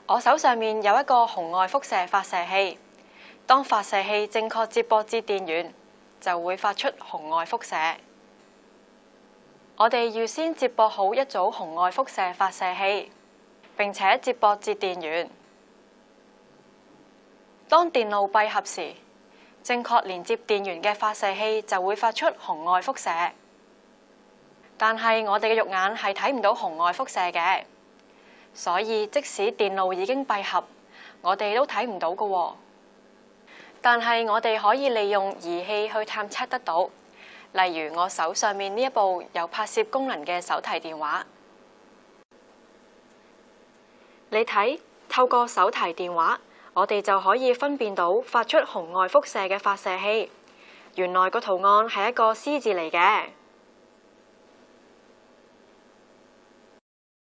我手上面有一個紅外輻射發射器，當發射器正確接駁至電源，就會發出紅外輻射。我哋預先接駁好一組紅外輻射發射器，並且接駁至電源。當電路閉合時，正確連接電源嘅發射器就會發出紅外輻射。但係我哋嘅肉眼係睇唔到紅外輻射嘅，所以即使電路已經閉合，我哋都睇唔到㗎喎。但係我哋可以利用儀器去探測得到，例如我手上面呢一部有拍攝功能嘅手提電話。你睇，透過手提電話，我哋就可以分辨到發出紅外輻射嘅發射器。原來個圖案係一個 C 字嚟嘅。